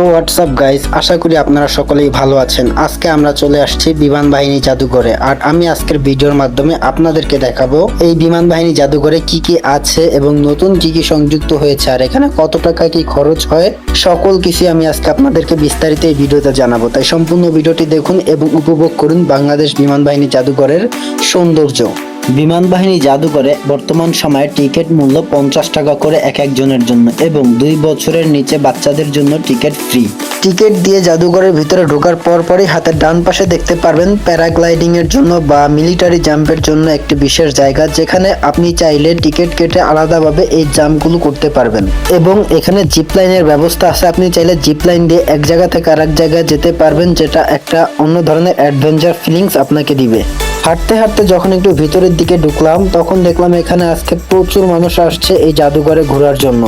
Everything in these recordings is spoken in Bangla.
হোয়াটসঅ্যাপ গাইস, আশা করি আপনারা সকলেই ভালো আছেন। আজকে আমরা চলে আসছি বিমান বাহিনী জাদুঘরে। আর আমি আজকের ভিডিওর মাধ্যমে আপনাদেরকে দেখাবো এই বিমান বাহিনী জাদুঘরে কি কি আছে এবং নতুন কি কি সংযুক্ত হয়েছে, আর এখানে কত টাকা কি খরচ হয়, সকল কিছু আমি আজকে আপনাদেরকে বিস্তারিত এই ভিডিওতে জানাবো। তাই সম্পূর্ণ ভিডিওটি দেখুন এবং উপভোগ করুন বাংলাদেশ বিমান বাহিনী জাদুঘরের সৌন্দর্য। বিমান বাহিনী জাদুঘরে বর্তমান সময়ে টিকিট মূল্য 50 টাকা করে এক একজনের জন্য এবং 2 বছরের নিচে বাচ্চাদের জন্য টিকিট ফ্রি। টিকিট দিয়ে জাদুঘরের ভিতরে ঢোকার পরপরই হাতের ডান পাশে দেখতে পারবেন প্যারাগ্লাইডিং এর জন্য বা মিলিটারি জাম্পের জন্য একটি বিশেষ জায়গা, যেখানে আপনি চাইলে টিকিট কেটে আলাদাভাবে এই জাম্পগুলো করতে পারবেন। এবং এখানে জিপ লাইনের ব্যবস্থা আছে, আপনি চাইলে জিপ লাইন দিয়ে এক জায়গা থেকে আরেক জায়গায় যেতে পারবেন, যেটা একটা অন্য ধরনের অ্যাডভেঞ্চার ফিলিংস আপনাকে দিবে। হাঁটতে হাঁটতে যখন একটু ভিতরের দিকে ঢুকলাম তখন দেখলাম এখানে আজকে প্রচুর মানুষ আসছে এই জাদুঘরে ঘোরার জন্য।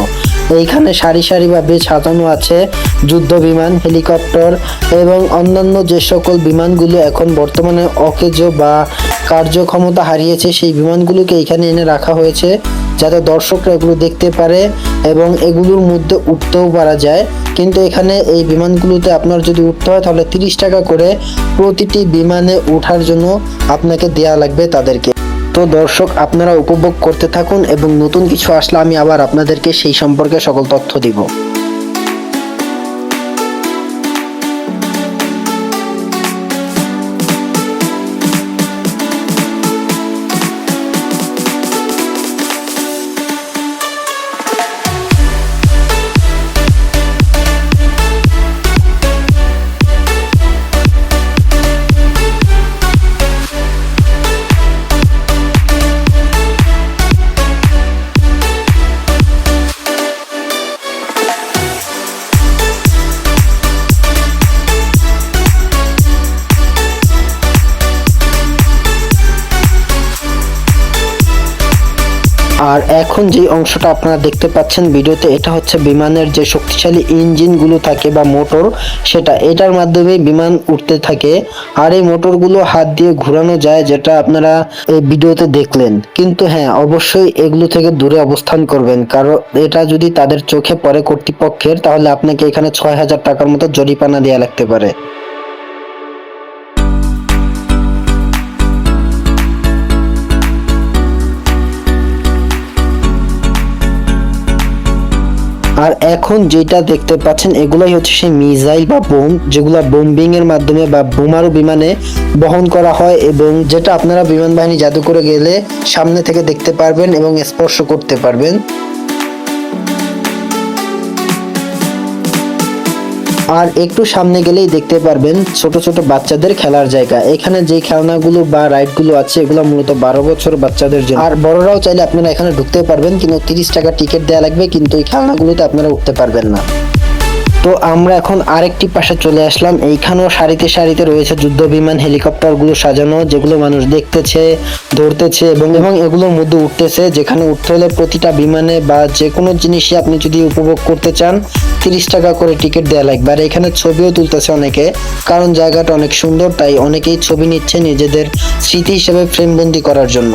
এইখানে সারি সারিভাবে সাজানো আছে যুদ্ধ বিমান, হেলিকপ্টার এবং অন্যান্য যে সকল বিমানগুলো এখন বর্তমানে অকেজ বা কার্যক্ষমতা হারিয়েছে সেই বিমানগুলোকে এখানে এনে রাখা হয়েছে, যাতে দর্শকরা এগুলো দেখতে পারে এবং এগুলোর মধ্যে উঠতেও পারা যায়। কিন্তু এখানে এই বিমানগুলোতে আপনার যদি উঠতে হয় তাহলে 30 টাকা করে প্রতিটি বিমানে ওঠার জন্য আপনাকে দেয়া লাগবে তাদেরকে। তো দর্শক, আপনারা উপভোগ করতে থাকুন এবং নতুন কিছু আসলে আমি আবার আপনাদেরকে সেই সম্পর্কে সকল তথ্য দিব। আর এখন যে অংশটা আপনারা দেখতে পাচ্ছেন ভিডিওতে, এটা হচ্ছে বিমানের যে শক্তিশালী ইঞ্জিনগুলো থাকে বা মোটর, এটার মাধ্যমে বিমান উঠতে থাকে। আর এই মোটরগুলো হাত দিয়ে ঘোরানো যায়, যেটা আপনারা এই ভিডিওতে দেখলেন। কিন্তু হ্যাঁ, অবশ্যই এগুলো থেকে দূরে অবস্থান করবেন, কারণ এটা যদি তাদের চোখে পড়ে কর্তৃপক্ষের, তাহলে আপনাকে এখানে 6000 টাকার মতো জরিমানা দেওয়া লাগতে পারে। আর এখন যেটা দেখতে পাচ্ছেন এগুলাই হচ্ছে সেই মিসাইল বা বোম, যেগুলো বোম্বিং এর মাধ্যমে বা বোমারু বিমানে বহন করা হয় এবং যেটা আপনারা বিমান বাহিনী জাদুঘরে গেলে সামনে থেকে দেখতে পারবেন এবং স্পর্শ করতে পারবেন। আর একটু সামনে গেলেই দেখতে পারবেন ছোট ছোট বাচ্চাদের খেলার জায়গা। এখানে যে খেলনাগুলো বা রাইডগুলো আছে এগুলো মূলত 12 বছর বাচ্চাদের জন্য। আর বড়রাও চাইলে আপনারা এখানে ঢুকতে পারবেন, কিন্তু 30 টাকা টিকিট দেওয়া লাগবে, কিন্তু এই খেলনাগুলোতে আপনারা উঠতে পারবেন না। তো আমরা এখন আরেকটি পাশে চলে আসলাম। এইখানেও সারিতে সারিতে রয়েছে যুদ্ধ বিমান, হেলিকপ্টারগুলো সাজানো, যেগুলো মানুষ দেখতেছে, ধরতেছে এবং এগুলোর মধ্যে উঠতেছে। যেখানে উঠতে হলে প্রতিটা বিমানে বা যে কোনো জিনিসই আপনি যদি উপভোগ করতে চান 30 টাকা করে টিকিট দেওয়া লাগবে। আর এখানে ছবিও তুলতেছে অনেকে, কারণ জায়গাটা অনেক সুন্দর, তাই অনেকেই ছবি নিচ্ছে নিজেদের স্মৃতি হিসেবে ফ্রেমবন্দি করার জন্য।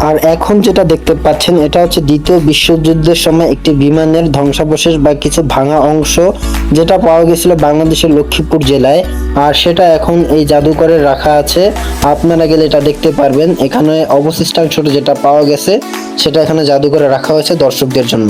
আর এখন যেটা দেখতে পাচ্ছেন এটা হচ্ছে দ্বিতীয় বিশ্বযুদ্ধের সময় একটি বিমানের ধ্বংসাবশেষ বা কিছু ভাঙা অংশ, যেটা পাওয়া গেছিল বাংলাদেশের লক্ষ্মীপুর জেলায়। আর সেটা এখন এই জাদুঘরে রাখা আছে, আপনারা গেলে এটা দেখতে পারবেন। এখানে অবশিষ্টাংশ যেটা পাওয়া গেছে সেটা এখানে জাদুঘরে রাখা হয়েছে দর্শকদের জন্য।